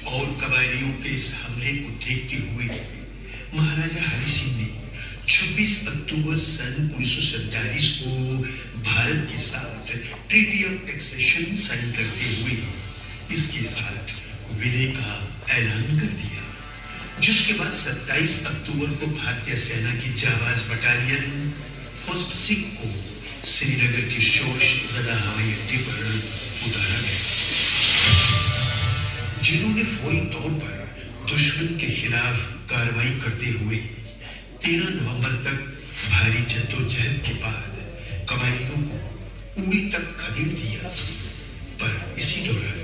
और कबायलियों के इस हमले को देखते हुए महाराजा हरि सिंह ने 26 अक्टूबर सन 1947 को भारत के साथ ट्रीटी ऑफ एक्सेशन साइन करते हुए इसके साथ विलय का ऐलान कर दिया, जिसके बाद 27 अक्टूबर को भारतीय सेना की जाबाज बटालियन फर्स्ट सिख को श्रीनगर के शोरशज़दा हवाई अड्डे पर उतारा गया, जिन्होंने फौरी तौर पर दुश्मन के खिलाफ कार्रवाई करते हुए 13 नवंबर तक भारी जद्दोजहद के बाद कबायलियों को उड़ी तक खदेड़ दिया। पर इसी दौरान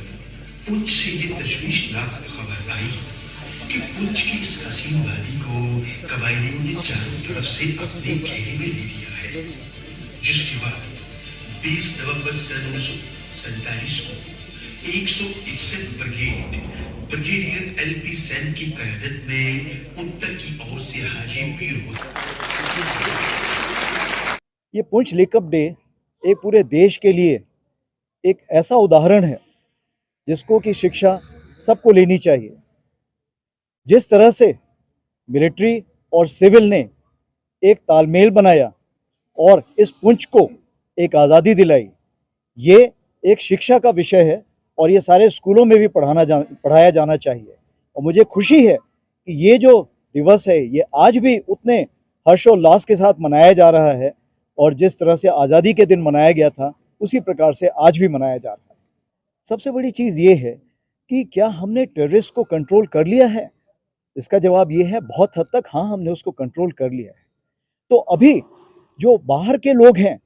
पुंछ से ये तशवीशनाक खबर आई कि पुंछ की इस हसीन वादी को कबायलियों ने चारों तरफ से अपने घेरे में ले लिया है, जिसके बाद 20 नवंबर सन 1947 को 161 ब्रिगेडियर एलपी सेन की क़यादत में उत्तर की ओर से हाजी पीर होता। ये पुंछ लेकअप डे एक पूरे देश के लिए एक ऐसा उदाहरण है जिसको कि शिक्षा सबको लेनी चाहिए। जिस तरह से मिलिट्री और सिविल ने एक तालमेल बनाया और इस पुंछ को एक आज़ादी दिलाई, ये एक शिक्षा का विषय है और ये सारे स्कूलों में भी पढ़ाया जाना चाहिए। और मुझे खुशी है कि ये जो दिवस है ये आज भी उतने हर्षोल्लास के साथ मनाया जा रहा है और जिस तरह से आज़ादी के दिन मनाया गया था उसी प्रकार से आज भी मनाया जा रहा है। सबसे बड़ी चीज़ ये है कि क्या हमने टेररिस्ट को कंट्रोल कर लिया है? इसका जवाब ये है बहुत हद तक हाँ, हमने उसको कंट्रोल कर लिया है। तो अभी जो बाहर के लोग हैं,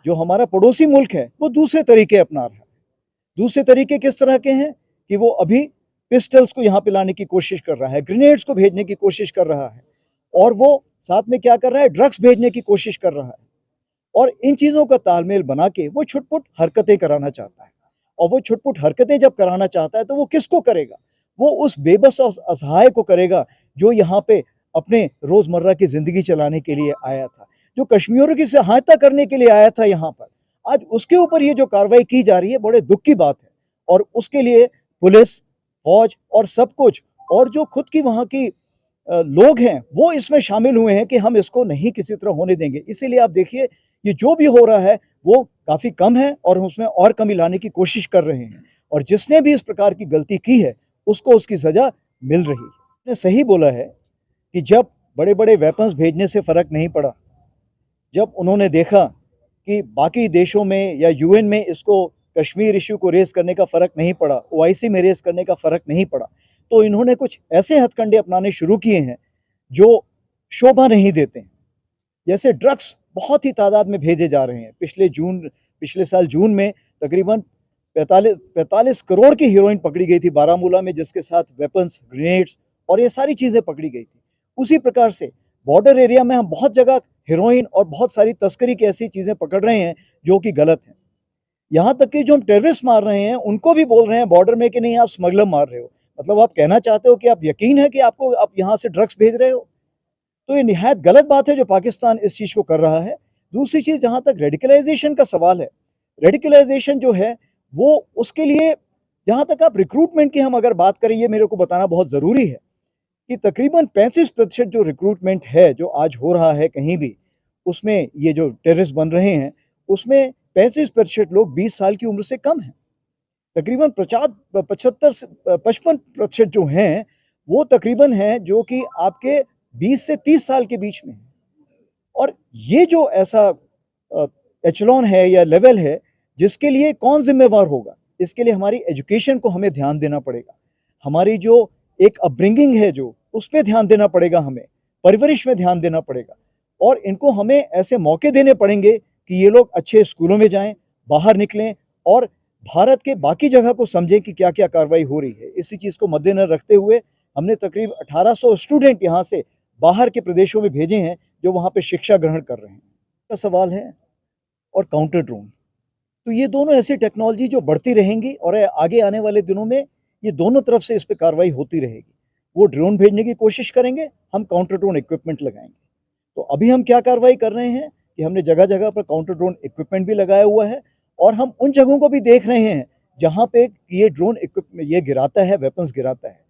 जो हमारा पड़ोसी मुल्क है, वो दूसरे तरीके अपना रहा है। दूसरे तरीके किस तरह के हैं कि वो अभी पिस्टल्स को यहाँ पे लाने की कोशिश कर रहा है, ग्रेनेड्स को भेजने की कोशिश कर रहा है और वो साथ में क्या कर रहा है, ड्रग्स भेजने की कोशिश कर रहा है और इन चीज़ों का तालमेल बना के वो छुटपुट हरकतें कराना चाहता है। और वो छुटपुट हरकतें जब कराना चाहता है तो वो किसको करेगा? वो उस बेबस और असहाय को करेगा जो यहाँ पे अपने रोज़मर्रा की ज़िंदगी चलाने के लिए आया था, जो कश्मीरियों की सहायता करने के लिए आया था यहाँ पर। आज उसके ऊपर ये जो कार्रवाई की जा रही है बड़े दुख की बात है और उसके लिए पुलिस, फौज और सब कुछ और जो खुद की वहाँ की लोग हैं वो इसमें शामिल हुए हैं कि हम इसको नहीं किसी तरह होने देंगे। इसीलिए आप देखिए ये जो भी हो रहा है वो काफ़ी कम है और उसमें और कमी लाने की कोशिश कर रहे हैं और जिसने भी इस प्रकार की गलती की है उसको उसकी सज़ा मिल रही है। उसने सही बोला है कि जब बड़े बड़े वेपन्स भेजने से फ़र्क नहीं पड़ा, जब उन्होंने देखा कि बाकी देशों में या यूएन में इसको कश्मीर इशू को रेस करने का फ़र्क नहीं पड़ा, ओआईसी में रेस करने का फ़र्क नहीं पड़ा, तो इन्होंने कुछ ऐसे हथकंडे अपनाने शुरू किए हैं जो शोभा नहीं देते हैं। जैसे ड्रग्स बहुत ही तादाद में भेजे जा रहे हैं। पिछले साल जून में तकरीबन 45 करोड़ की हीरोइन पकड़ी गई थी बारामूला में, जिसके साथ वेपन्स, ग्रेनेड्स और ये सारी चीज़ें पकड़ी गई थी। उसी प्रकार से बॉर्डर एरिया में हम बहुत जगह हीरोइन और बहुत सारी तस्करी की ऐसी चीज़ें पकड़ रहे हैं जो कि गलत हैं। यहाँ तक कि जो हम टेररिस्ट मार रहे हैं उनको भी बोल रहे हैं बॉर्डर में कि नहीं आप स्मगलर मार रहे हो। मतलब आप कहना चाहते हो कि आप यकीन है कि आप यहाँ से ड्रग्स भेज रहे हो? तो ये निहायत गलत बात है जो पाकिस्तान इस चीज़ को कर रहा है। दूसरी चीज़, जहाँ तक रेडिकलाइजेशन का सवाल है, रेडिकलाइजेशन जो है वो उसके लिए जहाँ तक आप रिक्रूटमेंट की हम अगर बात करें, ये मेरे को बताना बहुत ज़रूरी है कि तकरीबन 35% जो रिक्रूटमेंट है जो आज हो रहा है कहीं भी, उसमें ये जो टेररिस्ट बन रहे हैं उसमें 35% लोग 20 साल की उम्र से कम हैं। तकरीबन 55% जो हैं वो तकरीबन हैं जो कि आपके 20 से 30 साल के बीच में है। और ये जो ऐसा एचलॉन है या लेवल है जिसके लिए कौन जिम्मेवार होगा? इसके लिए हमारी एजुकेशन को हमें ध्यान देना पड़ेगा, हमारी जो एक अपब्रिंगिंग है जो उस पर ध्यान देना पड़ेगा, हमें परवरिश में ध्यान देना पड़ेगा और इनको हमें ऐसे मौके देने पड़ेंगे कि ये लोग अच्छे स्कूलों में जाएं, बाहर निकलें और भारत के बाकी जगह को समझें कि क्या क्या कार्रवाई हो रही है। इसी चीज़ को मद्देनजर रखते हुए हमने तकरीब 1800 स्टूडेंट यहाँ से बाहर के प्रदेशों में भेजे हैं जो वहाँ पे शिक्षा ग्रहण कर रहे हैं। का सवाल है और काउंटर ड्रोन, तो ये दोनों ऐसी टेक्नोलॉजी जो बढ़ती रहेंगी और आगे आने वाले दिनों में ये दोनों तरफ से इस पर कार्रवाई होती रहेगी। वो ड्रोन भेजने की कोशिश करेंगे, हम काउंटर ड्रोन इक्विपमेंट लगाएंगे। तो अभी हम क्या कार्रवाई कर रहे हैं कि हमने जगह जगह पर काउंटर ड्रोन इक्विपमेंट भी लगाया हुआ है और हम उन जगहों को भी देख रहे हैं जहाँ पे ये ड्रोन इक्विपमेंट ये गिराता है, वेपन्स गिराता है,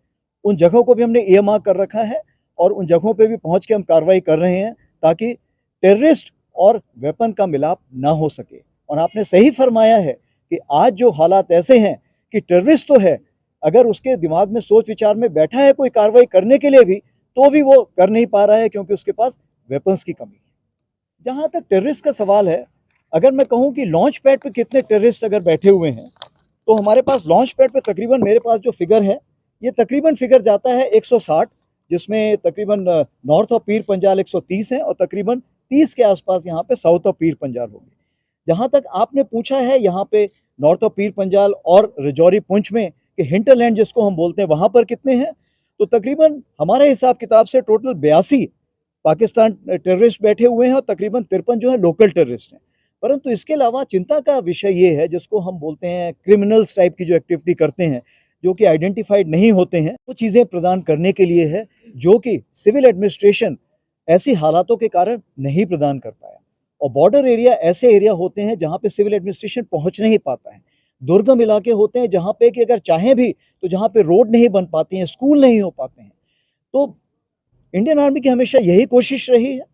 उन जगहों को भी हमने ईएमआर कर रखा है और उन जगहों पे भी पहुंच के हम कार्रवाई कर रहे हैं ताकि टेररिस्ट और वेपन का मिलाप ना हो सके। और आपने सही फरमाया है कि आज जो हालात ऐसे हैं कि टेररिस्ट तो है, अगर उसके दिमाग में सोच विचार में बैठा है कोई कार्रवाई करने के लिए भी, तो भी वो कर नहीं पा रहा है क्योंकि उसके पास वेपन्स की कमी है। जहाँ तक टेररिस्ट का सवाल है, अगर मैं कहूँ कि लॉन्च पैड पे कितने टेररिस्ट अगर बैठे हुए हैं, तो हमारे पास लॉन्च पैड पे तकरीबन, मेरे पास जो फिगर है, ये तकरीबन फिगर जाता है 160, जिसमें तकरीबन नॉर्थ ऑफ पीर पंजाल 130 है और तकरीबन 30 के आसपास यहाँ पे साउथ ऑफ पीर पंजाल होंगे। जहाँ तक आपने पूछा है यहाँ पे नॉर्थ ऑफ पीर पंजाल और रजौरी पुंछ में कि हिंटरलैंड जिसको हम बोलते हैं, वहाँ पर कितने हैं, तो तकरीबन हमारे हिसाब किताब से टोटल 82 पाकिस्तान टेररिस्ट बैठे हुए हैं और तकरीबन 53 जो है लोकल टेररिस्ट हैं। परंतु इसके अलावा चिंता का विषय ये है, जिसको हम बोलते हैं क्रिमिनल्स टाइप की जो एक्टिविटी करते हैं, जो कि आइडेंटिफाइड नहीं होते हैं, वो चीज़ें प्रदान करने के लिए है जो कि सिविल एडमिनिस्ट्रेशन ऐसी हालातों के कारण नहीं प्रदान कर पाया। और बॉर्डर एरिया ऐसे एरिया होते हैं जहाँ पे सिविल एडमिनिस्ट्रेशन पहुँच नहीं पाता है, दुर्गम इलाके होते हैं जहाँ पे कि अगर चाहें भी तो जहाँ पे रोड नहीं बन पाती हैं, स्कूल नहीं हो पाते हैं। तो इंडियन आर्मी की हमेशा यही कोशिश रही है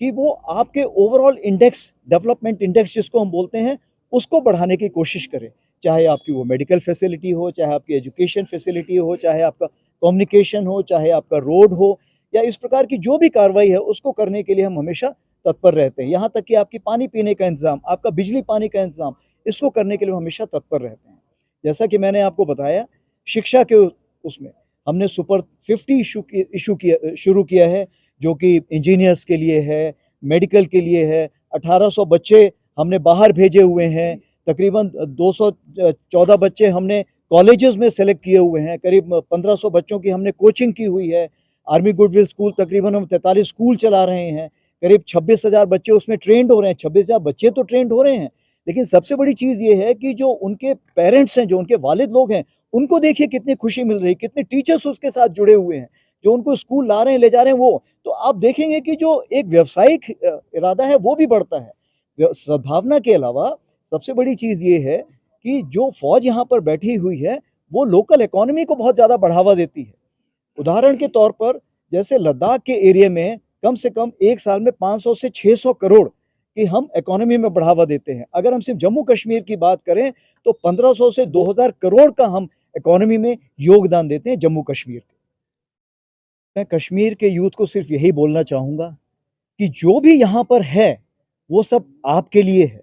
कि वो आपके ओवरऑल इंडेक्स, डेवलपमेंट इंडेक्स जिसको हम बोलते हैं, उसको बढ़ाने की कोशिश करें। चाहे आपकी वो मेडिकल फैसिलिटी हो, चाहे आपकी एजुकेशन फैसिलिटी हो, चाहे आपका कम्युनिकेशन हो, चाहे आपका रोड हो, या इस प्रकार की जो भी कार्रवाई है उसको करने के लिए हम हमेशा तत्पर रहते हैं। यहाँ तक कि आपकी पानी पीने का इंतज़ाम, आपका बिजली पानी का इंतज़ाम, इसको करने के लिए हम हमेशा तत्पर रहते हैं। जैसा कि मैंने आपको बताया, शिक्षा के उसमें हमने सुपर 50 शुरू किया है, जो कि इंजीनियर्स के लिए है, मेडिकल के लिए है। 1800 बच्चे हमने बाहर भेजे हुए हैं, तकरीबन 214 बच्चे हमने कॉलेजेस में सेलेक्ट किए हुए हैं, करीब 1500 बच्चों की हमने कोचिंग की हुई है। आर्मी गुडविल स्कूल तकरीबन हम 43 स्कूल चला रहे हैं, करीब 26,000 बच्चे उसमें ट्रेंड हो रहे हैं। 26,000 बच्चे तो ट्रेंड हो रहे हैं, लेकिन सबसे बड़ी चीज़ ये है कि जो उनके पेरेंट्स हैं, जो उनके वालिद लोग हैं, उनको देखिए कितनी खुशी मिल रही है, कितने टीचर्स उसके साथ जुड़े हुए हैं, जो उनको स्कूल ला रहे हैं, ले जा रहे हैं वो। तो आप देखेंगे कि जो एक व्यावसायिक इरादा है वो भी बढ़ता है। सद्भावना के अलावा सबसे बड़ी चीज़ ये है कि जो फ़ौज यहाँ पर बैठी हुई है, वो लोकल इकोनॉमी को बहुत ज़्यादा बढ़ावा देती है। उदाहरण के तौर पर जैसे लद्दाख के एरिया में कम से कम एक साल में 500 से 600 करोड़ की हम इकोनॉमी में बढ़ावा देते हैं। अगर हम सिर्फ जम्मू कश्मीर की बात करें तो 1500 से 2000 करोड़ का हम इकोनॉमी में योगदान देते हैं जम्मू कश्मीर के। मैं कश्मीर के यूथ को सिर्फ यही बोलना चाहूँगा कि जो भी यहाँ पर है वो सब आपके लिए है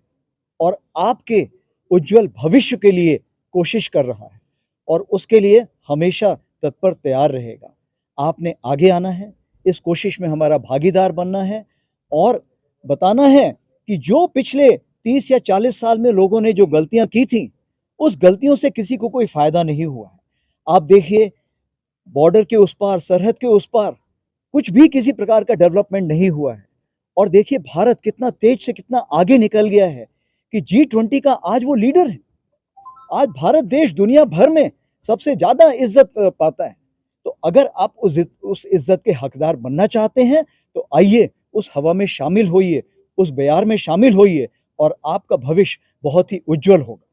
और आपके उज्जवल भविष्य के लिए कोशिश कर रहा है और उसके लिए हमेशा तत्पर तैयार रहेगा। आपने आगे आना है, इस कोशिश में हमारा भागीदार बनना है और बताना है कि जो पिछले 30 या 40 साल में लोगों ने जो गलतियां की थी, उस गलतियों से किसी को कोई फ़ायदा नहीं हुआ है। आप देखिए, बॉर्डर के उस पार, सरहद के उस पार कुछ भी किसी प्रकार का डेवलपमेंट नहीं हुआ है। और देखिए भारत कितना तेज से कितना आगे निकल गया है कि G20 का आज वो लीडर है। आज भारत देश दुनिया भर में सबसे ज़्यादा इज्जत पाता है। तो अगर आप उस इज्जत के हकदार बनना चाहते हैं तो आइए उस हवा में शामिल होइए, उस बयार में शामिल होइए और आपका भविष्य बहुत ही उज्जवल होगा।